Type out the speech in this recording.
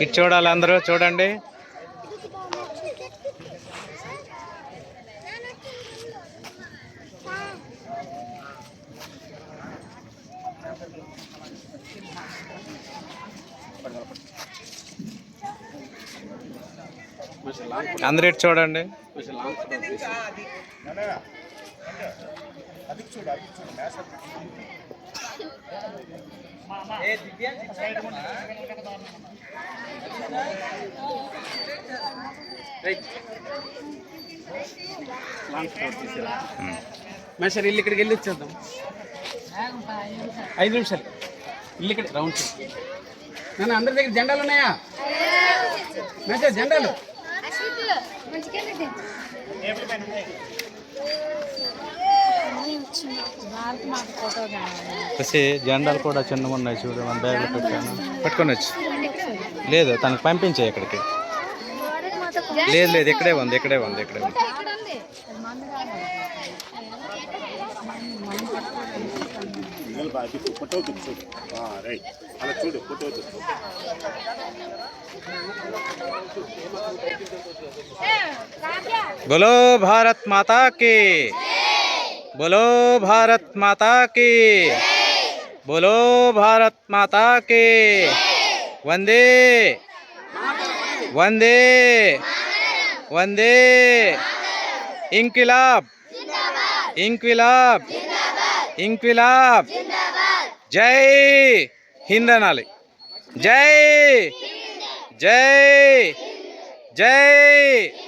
ఇటు చూడాలి అందరూ చూడండి. అందరు ఇటు చూడండి. మేషర్ ఇల్లు ఇక్కడికి వెళ్ళి వచ్చేద్దాం. 5 నిమిషాలు ఇల్లు ఇక్కడ రౌండ్ నన్ను అందరి దగ్గర జెండాలు ఉన్నాయా? మేషర్ జెండాలు జెండాలు కూడా చిన్నగా ఉన్నాయి చూడు. మన బ్యాగ్లో పెట్టాను, పెట్టుకొని వచ్చి. లేదు తనకు పంపించే ఇక్కడికి. లేదు లేదు ఇక్కడే ఉంది, ఇక్కడే ఉంది, ఇక్కడే ఉంది. बोलो भारत माता की, बोलो भारत माता की, बोलो भारत माता की। वंदे वंदे वंदे इंक्विलाब इंक्विलाब इंक्विलाब। जय हिंद अनाली, जय जय जय